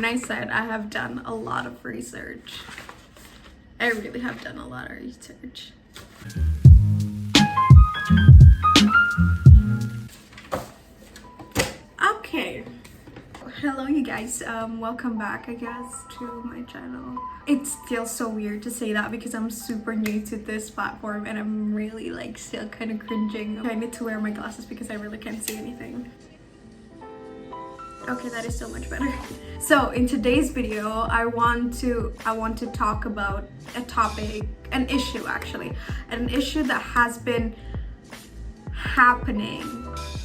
And I said I have done a lot of research. I really have done a lot of research. Okay. Hello you guys, welcome back I guess to my channel. It feels so weird to say that because I'm super new to this platform and I'm really like still kind of cringing. I need to wear my glasses because I really can't see anything. Okay, that is so much better. So in today's video, I want to talk about a topic, an issue actually, an issue that has been happening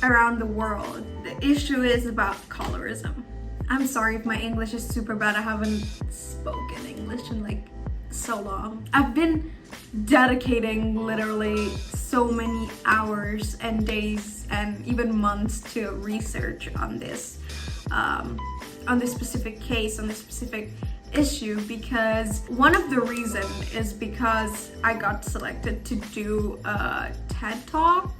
around the world. The issue is about colorism. I'm sorry if my English is super bad. I haven't spoken English in like so long. I've been dedicating literally so many hours and days and even months to research on this specific case, on this specific issue, because one of the reasons is because I got selected to do a TED Talk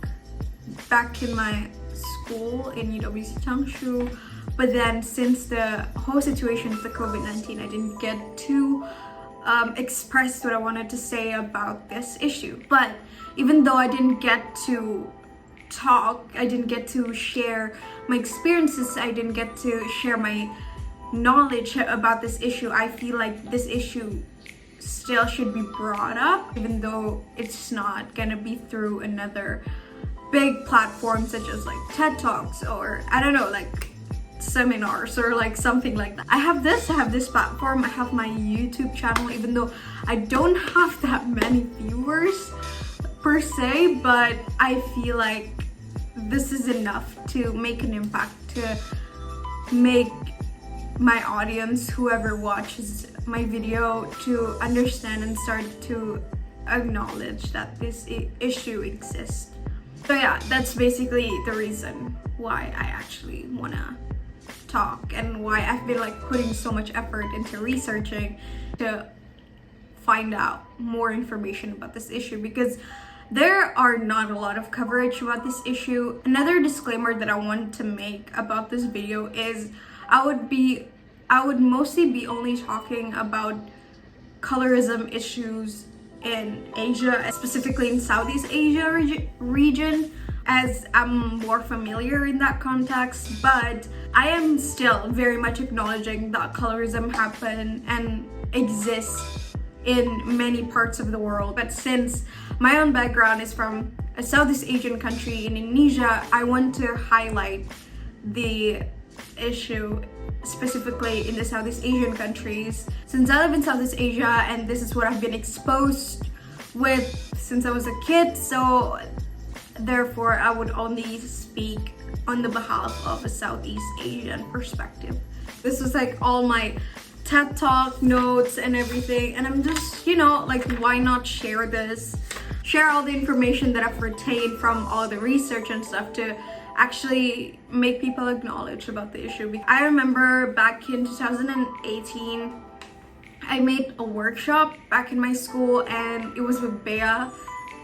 back in my school in UWC Changshu, but then since the whole situation of the COVID-19, I didn't get to express what I wanted to say about this issue. But even though I didn't get to talk, I didn't get to share my experiences, I didn't get to share my knowledge about this issue, I feel like this issue still should be brought up, even though it's not gonna be through another big platform such as like TED Talks or I don't know, like seminars or like something like that. I have this platform, I have my YouTube channel, even though I don't have that many viewers per se, but I feel like this is enough to make an impact, to make my audience, whoever watches my video, to understand and start to acknowledge that this issue exists. So yeah, that's basically the reason why I actually wanna talk and why I've been like putting so much effort into researching to find out more information about this issue, because there are not a lot of coverage about this issue. Another disclaimer that I want to make about this video is I would mostly be only talking about colorism issues in Asia, specifically in Southeast Asia region, as I'm more familiar in that context, but I am still very much acknowledging that colorism happen and exists in many parts of the world. But since my own background is from a Southeast Asian country in Indonesia, I want to highlight the issue specifically in the Southeast Asian countries, since I live in Southeast Asia and this is what I've been exposed with since I was a kid. So therefore I would only speak on the behalf of a Southeast Asian perspective. This was like all my TED Talk notes and everything, and I'm just, you know, like, why not share this, share all the information that I've retained from all the research and stuff to actually make people acknowledge about the issue. I remember back in 2018 I made a workshop back in my school and it was with Bea.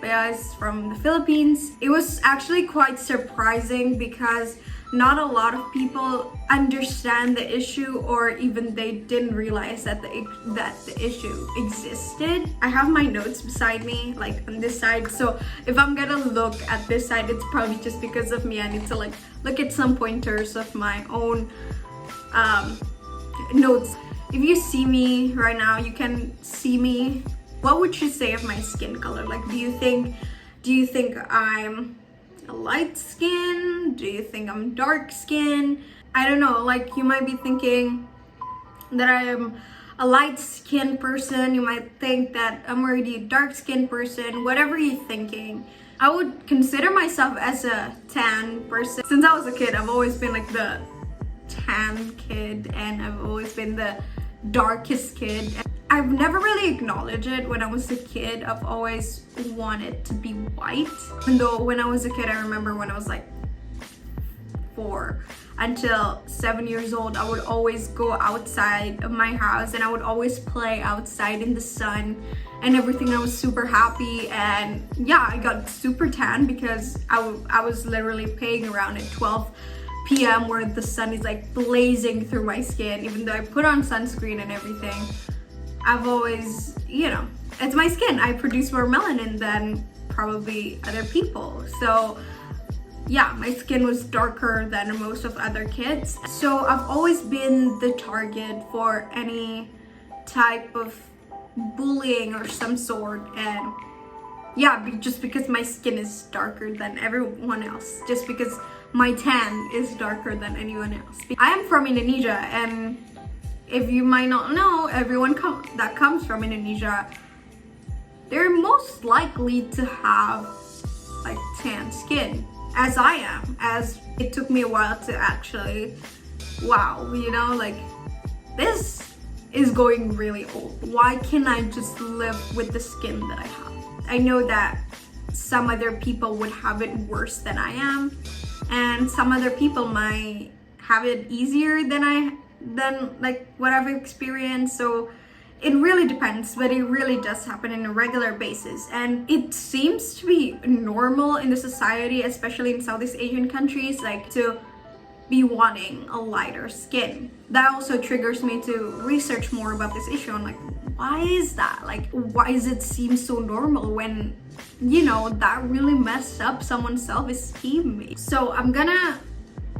Bea is from the Philippines. It was actually quite surprising because not a lot of people understand the issue, or even they didn't realize that the issue existed. I have my notes beside me, like on this side, so if I'm gonna look at this side, it's probably just because of me. I need to like look at some pointers of my own notes. If you see me right now, you can see me. What would you say of my skin color? Like, do you think I'm a light skin? Do you think I'm dark skin? I don't know, like, you might be thinking that I am a light skinned person, you might think that I'm already a dark skinned person, whatever you're thinking. I would consider myself as a tan person. Since I was a kid, I've always been like the tan kid and I've always been the darkest kid. I've never really acknowledged it when I was a kid. I've always wanted to be white. Even though when I was a kid, I remember when I was like 4 until 7 years old, I would always go outside of my house and I would always play outside in the sun and everything. I was super happy, and yeah, I got super tan because I was literally playing around at 12 p.m. where the sun is like blazing through my skin. Even though I put on sunscreen and everything, I've always, you know, it's my skin. I produce more melanin than probably other people. So yeah, my skin was darker than most of other kids. So I've always been the target for any type of bullying or some sort. And yeah, just because my skin is darker than everyone else, just because my tan is darker than anyone else. I am from Indonesia, and if you might not know, everyone that comes from Indonesia, they're most likely to have like tan skin, as I am, as it took me a while to actually, wow, you know, like this is going really old. Why can't I just live with the skin that I have? I know that some other people would have it worse than I am, and some other people might have it easier than like what I've experienced. So it really depends, but it really does happen on a regular basis, and it seems to be normal in the society, especially in Southeast Asian countries, like to be wanting a lighter skin. That also triggers me to research more about this issue. I'm like, why is that? Like, why does it seem so normal when, you know, that really messed up someone's self-esteem? So I'm gonna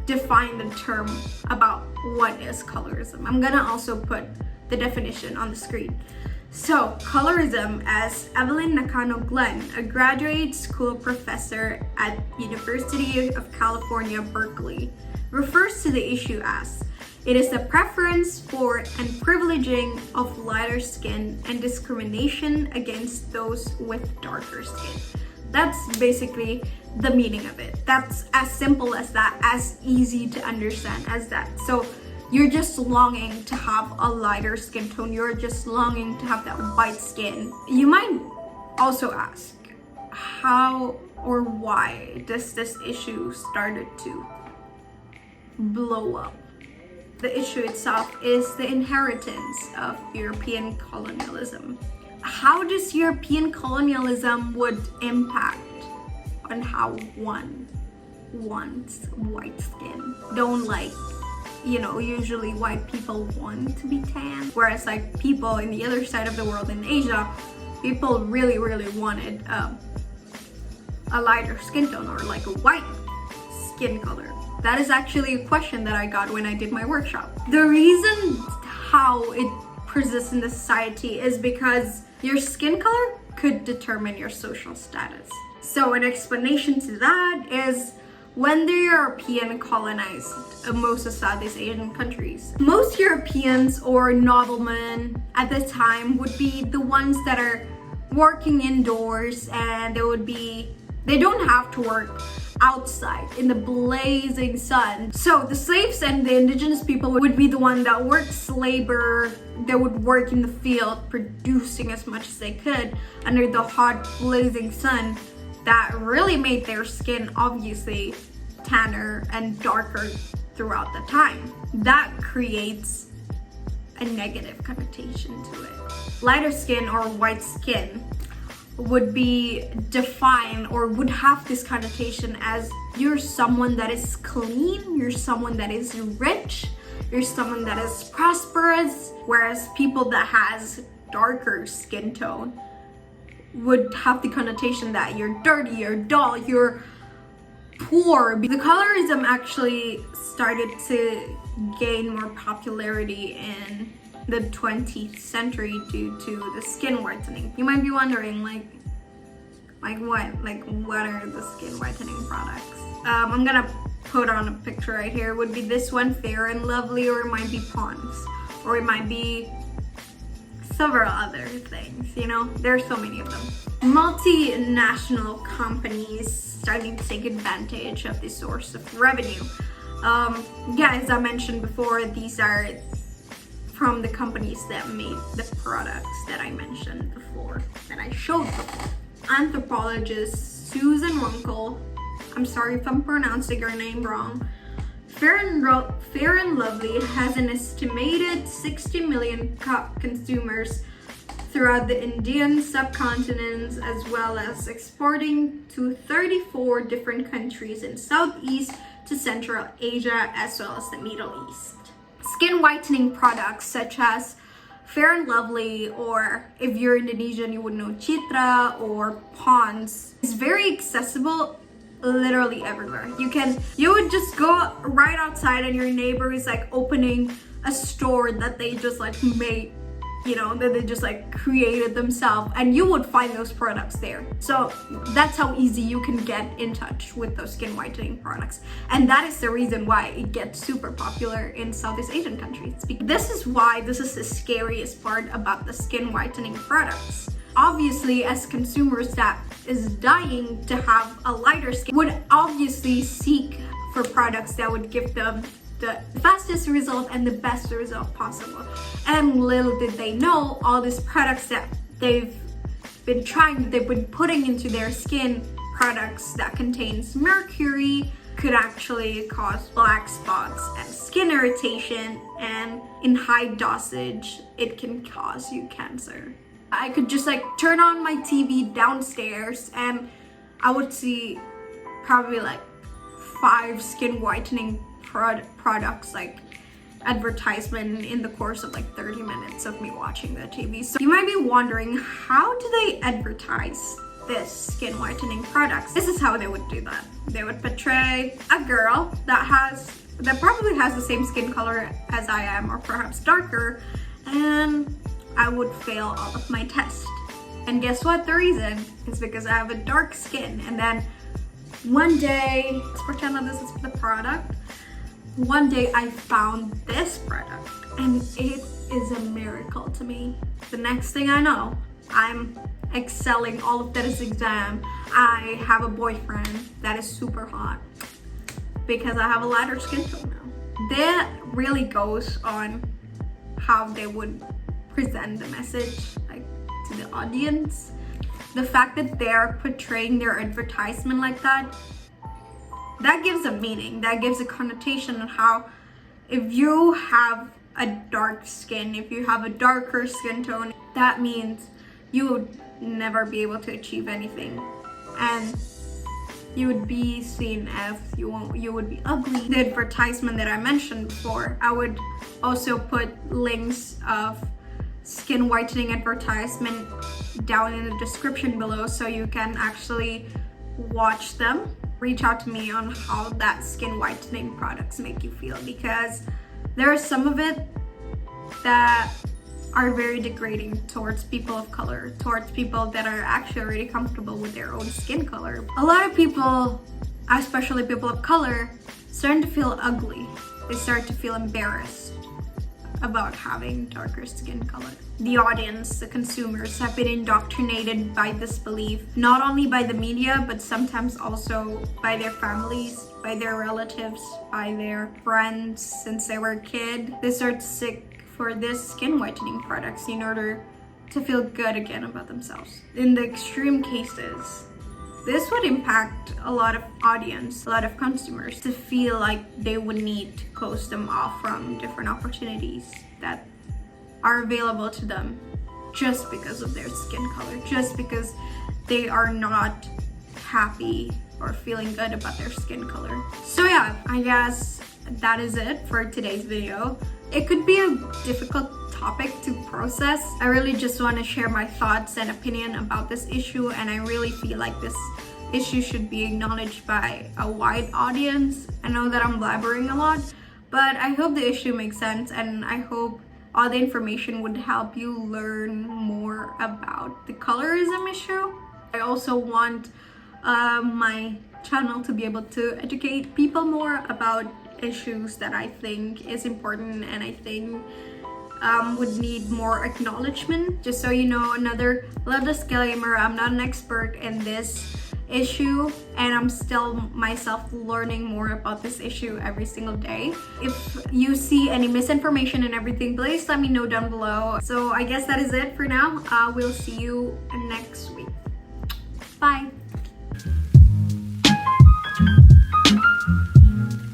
define the term about what is colorism. I'm gonna also put the definition on the screen. So colorism, as Evelyn Nakano-Glenn, a graduate school professor at University of California, Berkeley, refers to the issue as it is the preference for and privileging of lighter skin and discrimination against those with darker skin. That's basically the meaning of it. That's as simple as that, as easy to understand as that. So you're just longing to have a lighter skin tone. You're just longing to have that white skin. You might also ask, how or why does this issue started to blow up? The issue itself is the inheritance of European colonialism. How does European colonialism would impact on how one wants white skin? Don't like, you know, usually white people want to be tan, whereas like people in the other side of the world in Asia, people really wanted a lighter skin tone or like a white skin color. That is actually a question that I got when I did my workshop. The reason how it persists in the society is because your skin color could determine your social status. So an explanation to that is when the European colonized most of Southeast Asian countries, most Europeans or noblemen at the time would be the ones that are working indoors, and they don't have to work outside in the blazing sun. So the slaves and the indigenous people would be the one that works labor. They would work in the field, producing as much as they could under the hot blazing sun that really made their skin obviously tanner and darker throughout the time. That creates a negative connotation to it. Lighter skin or white skin would be defined or would have this connotation as you're someone that is clean, you're someone that is rich, you're someone that is prosperous, whereas people that has darker skin tone would have the connotation that you're dirty, you're dull, you're poor. The colorism actually started to gain more popularity in the 20th century due to the skin whitening. You might be wondering, like what are the skin whitening products? I'm gonna put on a picture right here. It would be this one, Fair and Lovely, or it might be Pond's, or it might be several other things, you know? There's so many of them. Multinational companies starting to take advantage of this source of revenue. Yeah, as I mentioned before, these are from the companies that made the products that I mentioned before, that I showed before. Anthropologist Susan Runkle, I'm sorry if I'm pronouncing your name wrong, Fair and Lovely has an estimated 60 million consumers throughout the Indian subcontinent, as well as exporting to 34 different countries in Southeast, to Central Asia as well as the Middle East. Skin whitening products such as Fair and Lovely, or if you're Indonesian you would know Citra or Pond's, is very accessible literally everywhere. You would just go right outside and your neighbor is like opening a store that they just like made, you know, that they just like created themselves, and you would find those products there. So that's how easy you can get in touch with those skin whitening products, and that is the reason why it gets super popular in Southeast Asian countries. This is why this is the scariest part about the skin whitening products. Obviously, as consumers that is dying to have a lighter skin would obviously seek for products that would give them the fastest result and the best result possible. And little did they know, all these products that they've been putting into their skin, products that contains mercury, could actually cause black spots and skin irritation, and in high dosage it can cause you cancer. I could just like turn on my TV downstairs and I would see probably like 5 skin whitening products like advertisement in the course of like 30 minutes of me watching the TV. So you might be wondering, how do they advertise this skin whitening products? This is how they would do that. They would portray a girl that probably has the same skin color as I am, or perhaps darker, and I would fail all of my tests. And guess what? The reason is because I have a dark skin. And then one day, let's pretend that this is the product. One day I found this product and it is a miracle to me. The next thing I know, I'm excelling all of this exam. I have a boyfriend that is super hot because I have a lighter skin tone now. That really goes on how they would present the message like to the audience. The fact that they're portraying their advertisement like that gives a meaning, that gives a connotation on how, if you have a dark skin, if you have a darker skin tone, that means you would never be able to achieve anything, and you would be seen as you would be ugly. The advertisement that I mentioned before, I would also put links of skin whitening advertisement down in the description below so you can actually watch them. Reach out to me on how that skin whitening products make you feel, because there are some of it that are very degrading towards people of color, towards people that are actually already comfortable with their own skin color. A lot of people, especially people of color, starting to feel ugly. They start to feel embarrassed about having darker skin color. The audience, the consumers, have been indoctrinated by this belief, not only by the media, but sometimes also by their families, by their relatives, by their friends since they were a kid. They start to seek for this skin whitening products in order to feel good again about themselves. In the extreme cases, this would impact a lot of audience, a lot of consumers, to feel like they would need to close them off from different opportunities that are available to them just because of their skin color, just because they are not happy or feeling good about their skin color. So yeah, I guess that is it for today's video. It could be a difficult topic to process. I really just want to share my thoughts and opinion about this issue, and I really feel like this issue should be acknowledged by a wide audience. I know that I'm blabbering a lot, but I hope the issue makes sense, and I hope all the information would help you learn more about the colorism issue. I also want my channel to be able to educate people more about issues that I think is important and I think would need more acknowledgement. Just so you know, another little disclaimer, I'm not an expert in this issue and I'm still myself learning more about this issue every single day. If you see any misinformation and everything, please let me know down below. So I guess that is it for now. We'll see you next week. Bye.